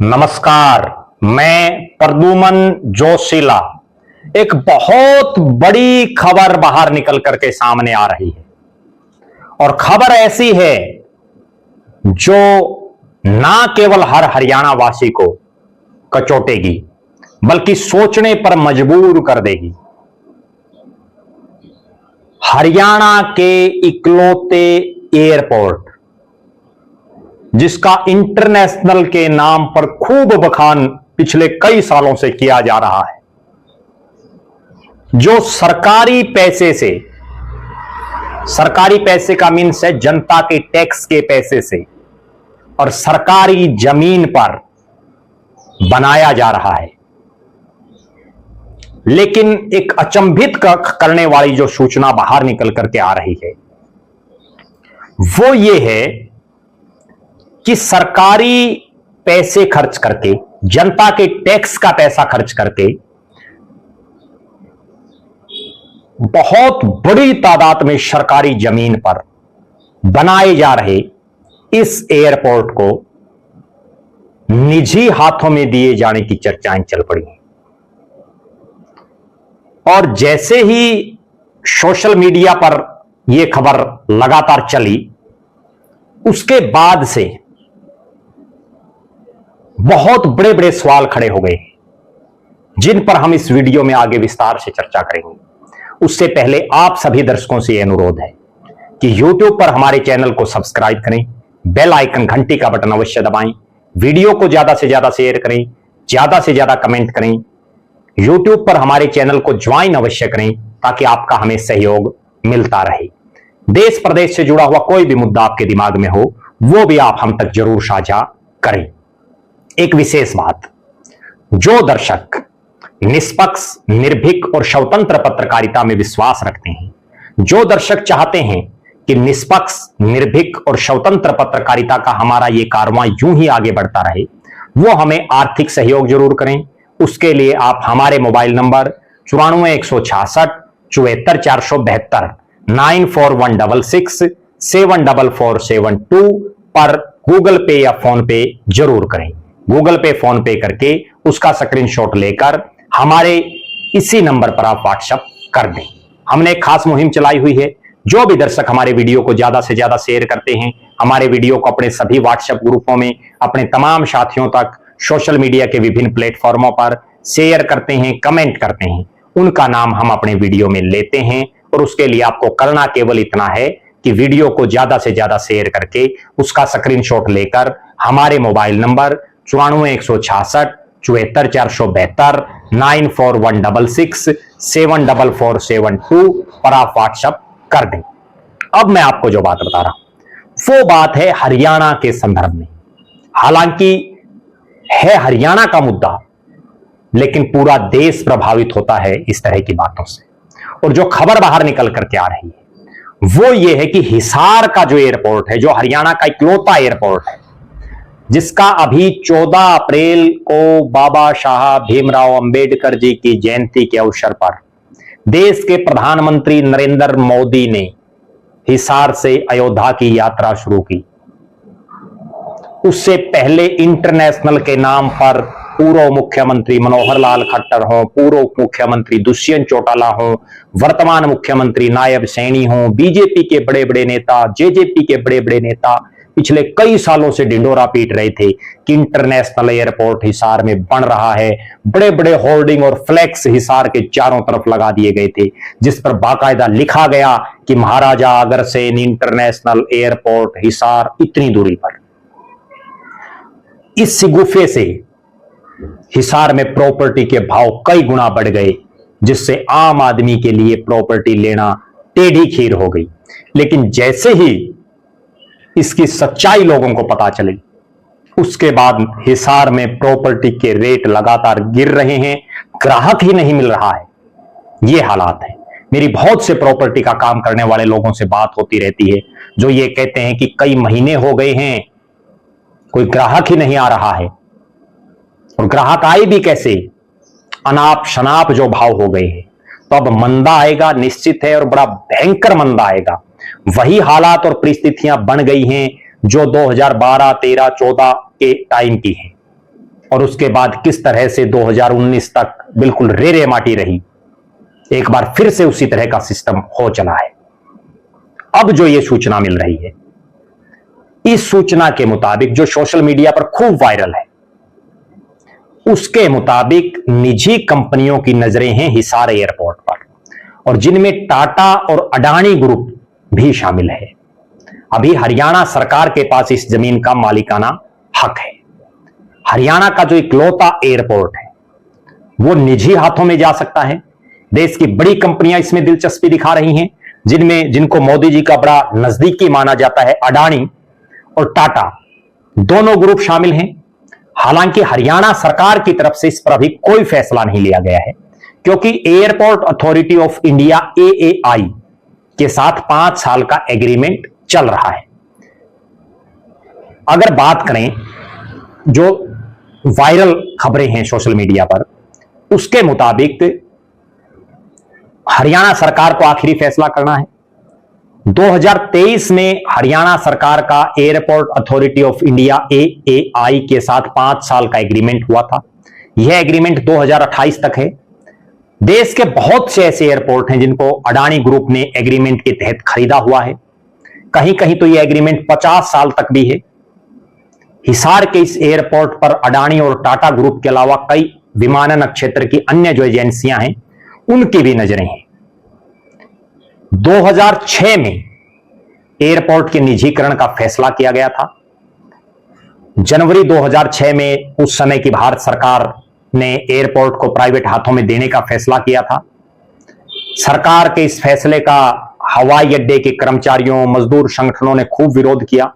नमस्कार, मैं प्रद्युमन जोशीला। एक बहुत बड़ी खबर बाहर निकल करके सामने आ रही है और खबर ऐसी है जो ना केवल हर हरियाणा वासी को कचोटेगी बल्कि सोचने पर मजबूर कर देगी। हरियाणा के इकलौते एयरपोर्ट जिसका इंटरनेशनल के नाम पर खूब बखान पिछले कई सालों से किया जा रहा है, जो सरकारी पैसे का मीन्स है जनता के टैक्स के पैसे से और सरकारी जमीन पर बनाया जा रहा है। लेकिन एक अचंभित करने वाली जो सूचना बाहर निकल करके आ रही है वो ये है कि सरकारी पैसे खर्च करके, जनता के टैक्स का पैसा खर्च करके बहुत बड़ी तादाद में सरकारी जमीन पर बनाए जा रहे इस एयरपोर्ट को निजी हाथों में दिए जाने की चर्चाएं चल पड़ी हैं। और जैसे ही सोशल मीडिया पर यह खबर लगातार चली, उसके बाद से बहुत बड़े बड़े सवाल खड़े हो गए जिन पर हम इस वीडियो में आगे विस्तार से चर्चा करेंगे। उससे पहले आप सभी दर्शकों से यह अनुरोध है कि YouTube पर हमारे चैनल को सब्सक्राइब करें, बेल आइकन घंटी का बटन अवश्य दबाएं, वीडियो को ज्यादा से ज्यादा शेयर करें, ज्यादा से ज्यादा कमेंट करें, YouTube पर हमारे चैनल को ज्वाइन अवश्य करें ताकि आपका हमें सहयोग मिलता रहे। देश प्रदेश से जुड़ा हुआ कोई भी मुद्दा आपके दिमाग में हो वो भी आप हम तक जरूर साझा करें। एक विशेष बात, जो दर्शक निष्पक्ष, निर्भीक और स्वतंत्र पत्रकारिता में विश्वास रखते हैं, जो दर्शक चाहते हैं कि निष्पक्ष, निर्भीक और स्वतंत्र पत्रकारिता का हमारा ये कारवां यूं ही आगे बढ़ता रहे, वो हमें आर्थिक सहयोग जरूर करें। उसके लिए आप हमारे मोबाइल नंबर 94 166 74 472 94166 74472 पर गूगल पे या फोन पे जरूर करें। गूगल पे, फोन पे करके उसका स्क्रीनशॉट लेकर हमारे इसी नंबर पर आप व्हाट्सएप कर दें। हमने एक खास मुहिम चलाई हुई है। जो भी दर्शक हमारे वीडियो को ज्यादा से ज्यादा शेयर करते हैं, हमारे वीडियो को अपने सभी व्हाट्सएप ग्रुपों में, अपने तमाम साथियों तक, सोशल मीडिया के विभिन्न प्लेटफॉर्मों पर शेयर करते हैं, कमेंट करते हैं, उनका नाम हम अपने वीडियो में लेते हैं। और उसके लिए आपको करना केवल इतना है कि वीडियो को ज्यादा से ज्यादा शेयर करके उसका स्क्रीनशॉट लेकर हमारे मोबाइल नंबर 94 166 74 472 94166 74472 पर आप व्हाट्सएप कर दें। अब मैं आपको जो बात बता रहा हूं वो बात है हरियाणा के संदर्भ में। हालांकि है हरियाणा का मुद्दा, लेकिन पूरा देश प्रभावित होता है इस तरह की बातों से। और जो खबर बाहर निकल करके आ रही है वो ये है कि हिसार का जो एयरपोर्ट है, जो हरियाणा का इकलौता एयरपोर्ट है, जिसका अभी 14 अप्रैल को बाबा साहब भीमराव अंबेडकर जी की जयंती के अवसर पर देश के प्रधानमंत्री नरेंद्र मोदी ने हिसार से अयोध्या की यात्रा शुरू की। उससे पहले इंटरनेशनल के नाम पर पूर्व मुख्यमंत्री मनोहर लाल खट्टर हो, पूर्व मुख्यमंत्री दुष्यंत चौटाला हो, वर्तमान मुख्यमंत्री नायब सैनी हो, बीजेपी के बड़े बड़े नेता, जेजेपी के बड़े बड़े नेता पिछले कई सालों से ढिंडोरा पीट रहे थे कि इंटरनेशनल एयरपोर्ट हिसार में बन रहा है। बड़े बड़े होर्डिंग और फ्लैक्स हिसार के चारों तरफ लगा दिए गए थे जिस पर बाकायदा लिखा गया कि महाराजा अग्रसेन इंटरनेशनल एयरपोर्ट हिसार इतनी दूरी पर। इस सिगुफे से हिसार में प्रॉपर्टी के भाव कई गुना बढ़ गए, जिससे आम आदमी के लिए प्रॉपर्टी लेना टेढ़ी खीर हो गई। लेकिन जैसे ही इसकी सच्चाई लोगों को पता चली, उसके बाद हिसार में प्रॉपर्टी के रेट लगातार गिर रहे हैं, ग्राहक ही नहीं मिल रहा है। यह हालात है। मेरी बहुत से प्रॉपर्टी का काम करने वाले लोगों से बात होती रहती है जो ये कहते हैं कि कई महीने हो गए हैं, कोई ग्राहक ही नहीं आ रहा है। और ग्राहक आए भी कैसे? अनाप शनाप जो भाव हो गए हैं। तो अब मंदा आएगा निश्चित है, और बड़ा भयंकर मंदा आएगा। वही हालात और परिस्थितियां बन गई हैं जो 2012, 13, 14 के टाइम की हैं। और उसके बाद किस तरह से 2019 तक बिल्कुल रेरे माटी रही, एक बार फिर से उसी तरह का सिस्टम हो चला है। अब जो ये सूचना मिल रही है, इस सूचना के मुताबिक जो सोशल मीडिया पर खूब वायरल है, उसके मुताबिक निजी कंपनियों की नजरें हैं हिसार एयरपोर्ट पर, और जिनमें टाटा और अडानी ग्रुप भी शामिल है। अभी हरियाणा सरकार के पास इस जमीन का मालिकाना हक है। हरियाणा का जो इकलौता एयरपोर्ट है वो निजी हाथों में जा सकता है। देश की बड़ी कंपनियां इसमें दिलचस्पी दिखा रही हैं, जिनको मोदी जी का बड़ा नजदीकी माना जाता है। अडानी और टाटा दोनों ग्रुप शामिल हैं। हालांकि हरियाणा सरकार की तरफ से इस पर अभी कोई फैसला नहीं लिया गया है, क्योंकि airport authority of India AAI के साथ 5 साल का एग्रीमेंट चल रहा है। अगर बात करें जो वायरल खबरें हैं सोशल मीडिया पर, उसके मुताबिक हरियाणा सरकार को आखिरी फैसला करना है। 2023 में हरियाणा सरकार का airport authority of India AAI के साथ 5 साल का एग्रीमेंट हुआ था। यह एग्रीमेंट 2028 तक है। देश के बहुत से ऐसे एयरपोर्ट हैं जिनको अडानी ग्रुप ने एग्रीमेंट के तहत खरीदा हुआ है। कहीं कहीं तो यह एग्रीमेंट 50 साल तक भी है। हिसार के इस एयरपोर्ट पर अडानी और टाटा ग्रुप के अलावा कई विमानन क्षेत्र की अन्य जो एजेंसियां हैं उनकी भी नजरें हैं। 2006 में एयरपोर्ट के निजीकरण का फैसला किया गया था। जनवरी 2006 में उस समय की भारत सरकार ने एयरपोर्ट को प्राइवेट हाथों में देने का फैसला किया था। सरकार के इस फैसले का हवाई अड्डे के कर्मचारियों, मजदूर संगठनों ने खूब विरोध किया,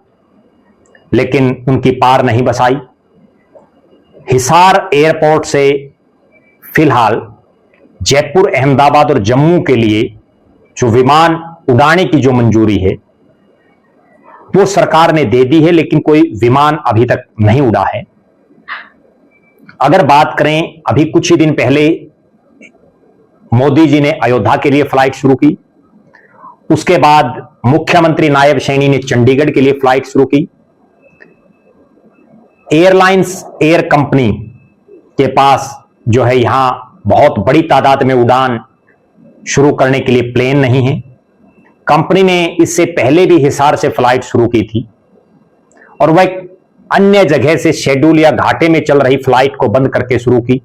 लेकिन उनकी पार नहीं बसाई। हिसार एयरपोर्ट से फिलहाल जयपुर, अहमदाबाद और जम्मू के लिए जो विमान उड़ाने की जो मंजूरी है वो सरकार ने दे दी है, लेकिन कोई विमान अभी तक नहीं उड़ा है। अगर बात करें, अभी कुछ ही दिन पहले मोदी जी ने अयोध्या के लिए फ्लाइट शुरू की। उसके बाद मुख्यमंत्री नायब सैनी ने चंडीगढ़ के लिए फ्लाइट शुरू की। एयरलाइंस एयर कंपनी के पास जो है यहां बहुत बड़ी तादाद में उड़ान शुरू करने के लिए प्लेन नहीं है। कंपनी ने इससे पहले भी हिसार से फ्लाइट शुरू की थी और वह अन्य जगह से शेड्यूल या घाटे में चल रही फ्लाइट को बंद करके शुरू की।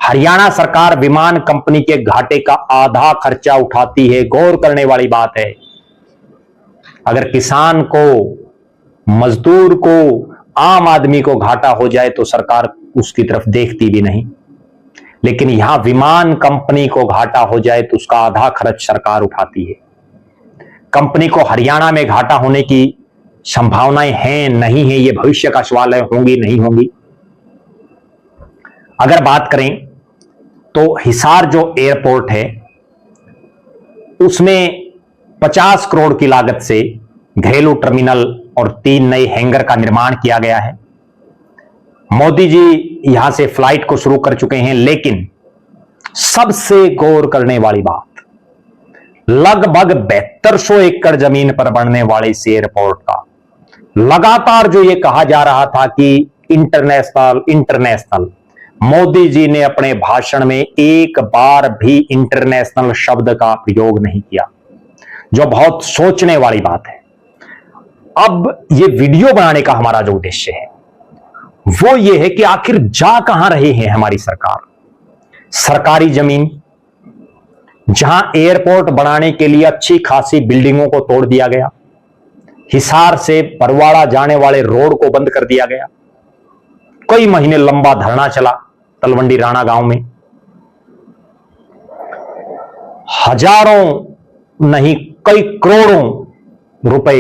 हरियाणा सरकार विमान कंपनी के घाटे का आधा खर्चा उठाती है। गौर करने वाली बात है, अगर किसान को, मजदूर को, आम आदमी को घाटा हो जाए तो सरकार उसकी तरफ देखती भी नहीं, लेकिन यहां विमान कंपनी को घाटा हो जाए तो उसका आधा खर्च सरकार उठाती है। कंपनी को हरियाणा में घाटा होने की संभावनाएं हैं, नहीं है, ये भविष्य का सवाल है, होंगी नहीं होंगी। अगर बात करें तो हिसार जो एयरपोर्ट है उसमें 50 करोड़ की लागत से घरेलू टर्मिनल और 3 नए हैंगर का निर्माण किया गया है। मोदी जी यहां से फ्लाइट को शुरू कर चुके हैं, लेकिन सबसे गौर करने वाली बात, लगभग 7200 एकड़ जमीन पर बनने वाले इस एयरपोर्ट का लगातार जो ये कहा जा रहा था कि इंटरनेशनल, मोदी जी ने अपने भाषण में एक बार भी इंटरनेशनल शब्द का प्रयोग नहीं किया, जो बहुत सोचने वाली बात है। अब ये वीडियो बनाने का हमारा जो उद्देश्य है वो ये है कि आखिर जा कहां रहे हैं हमारी सरकार। सरकारी जमीन जहां एयरपोर्ट बनाने के लिए अच्छी खासी बिल्डिंगों को तोड़ दिया गया, हिसार से बरवाड़ा जाने वाले रोड को बंद कर दिया गया, कई महीने लंबा धरना चला तलवंडी राणा गांव में, हजारों नहीं कई करोड़ों रुपए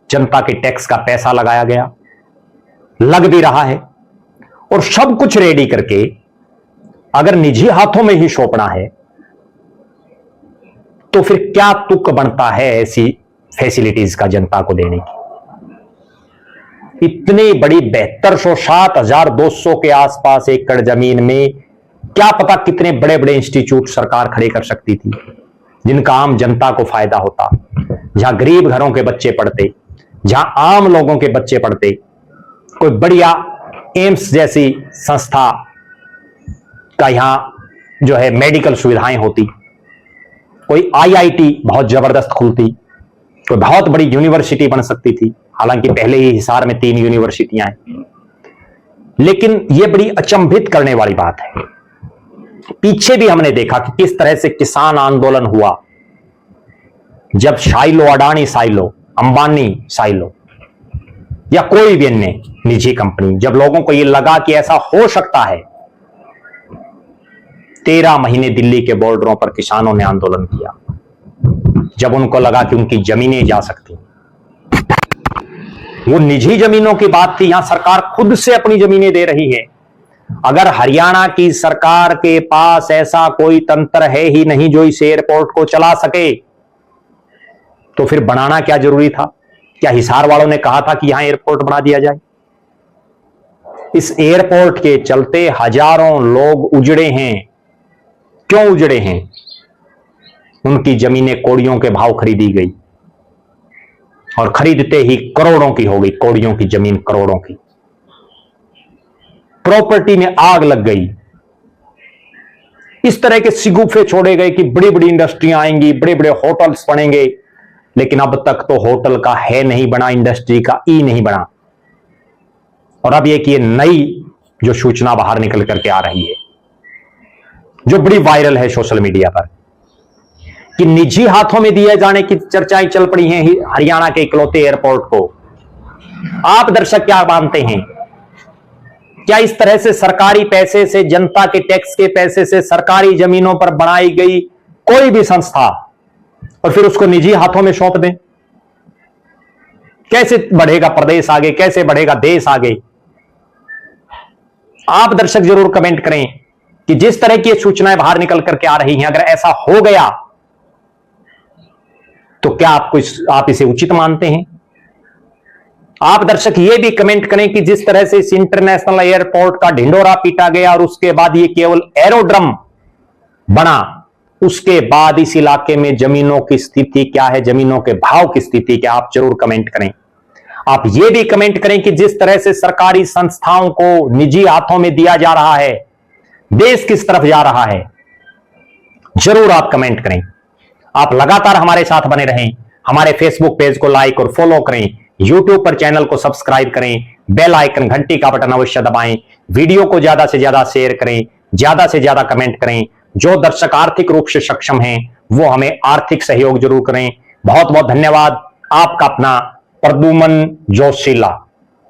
जनता के टैक्स का पैसा लगाया गया, लग भी रहा है, और सब कुछ रेडी करके अगर निजी हाथों में ही सौंपना है तो फिर क्या तुक बनता है ऐसी फैसिलिटीज का जनता को देने की। इतनी बड़ी 7200 7200 के आसपास एकड़ जमीन में क्या पता कितने बड़े बड़े इंस्टीट्यूट सरकार खड़े कर सकती थी जिनका आम जनता को फायदा होता, जहां गरीब घरों के बच्चे पढ़ते, जहां आम लोगों के बच्चे पढ़ते, कोई बढ़िया एम्स जैसी संस्था का यहां जो है मेडिकल सुविधाएं होती, कोई आईआईटी बहुत जबरदस्त खुलती, कोई बहुत बड़ी यूनिवर्सिटी बन सकती थी। हालांकि पहले ही हिसार में 3 यूनिवर्सिटियां हैं। लेकिन यह बड़ी अचंभित करने वाली बात है, पीछे भी हमने देखा कि किस तरह से किसान आंदोलन हुआ जब शाइलो, अडानी साइलो, अंबानी साइलो या कोई भी अन्य निजी कंपनी, जब लोगों को यह लगा कि ऐसा हो सकता है, 13 महीने दिल्ली के बॉर्डरों पर किसानों ने आंदोलन किया। जब उनको लगा कि उनकी जमीनें जा सकती, वो निजी जमीनों की बात थी, यहां सरकार खुद से अपनी जमीनें दे रही है। अगर हरियाणा की सरकार के पास ऐसा कोई तंत्र है ही नहीं जो इस एयरपोर्ट को चला सके, तो फिर बनाना क्या जरूरी था? क्या हिसार वालों ने कहा था कि यहां एयरपोर्ट बना दिया जाए? इस एयरपोर्ट के चलते हजारों लोग उजड़े हैं। क्यों उजड़े हैं? उनकी जमीनें कौड़ियों के भाव खरीदी गई और खरीदते ही करोड़ों की हो गई। कौड़ियों की जमीन करोड़ों की, प्रॉपर्टी में आग लग गई। इस तरह के सिगुफे छोड़े गए कि बड़ी बड़ी इंडस्ट्रियां आएंगी, बड़े बड़े होटल्स बनेंगे, लेकिन अब तक तो होटल का है नहीं बना, इंडस्ट्री का ई नहीं बना। और अब ये नई जो सूचना बाहर निकल करके आ रही है, जो बड़ी वायरल है सोशल मीडिया पर, कि निजी हाथों में दिए जाने की चर्चाएं चल पड़ी हैं हरियाणा के इकलौते एयरपोर्ट को। आप दर्शक क्या मानते हैं? क्या इस तरह से सरकारी पैसे से, जनता के टैक्स के पैसे से सरकारी जमीनों पर बनाई गई कोई भी संस्था और फिर उसको निजी हाथों में सौंप दें? कैसे बढ़ेगा प्रदेश आगे? कैसे बढ़ेगा देश आगे? आप दर्शक जरूर कमेंट करें कि जिस तरह की सूचनाएं बाहर निकल करके आ रही हैं, अगर ऐसा हो गया तो क्या आप इसे उचित मानते हैं? आप दर्शक ये भी कमेंट करें कि जिस तरह से इस इंटरनेशनल एयरपोर्ट का ढिंडोरा पीटा गया और उसके बाद ये केवल एरोड्रम बना, उसके बाद इस इलाके में जमीनों की स्थिति क्या है, जमीनों के भाव की स्थिति क्या? आप जरूर कमेंट करें। आप ये भी कमेंट करें कि जिस तरह से सरकारी संस्थाओं को निजी हाथों में दिया जा रहा है, देश किस तरफ जा रहा है? जरूर आप कमेंट करें। आप लगातार हमारे साथ बने रहें। हमारे फेसबुक पेज को लाइक और फॉलो करें, यूट्यूब पर चैनल को सब्सक्राइब करें, बेल आइकन घंटी का बटन अवश्य दबाएं, वीडियो को ज्यादा से ज्यादा शेयर करें, ज्यादा से ज्यादा कमेंट करें। जो दर्शक आर्थिक रूप से सक्षम हैं वो हमें आर्थिक सहयोग जरूर करें। बहुत बहुत धन्यवाद। आपका अपना प्रद्युमन जोशीला।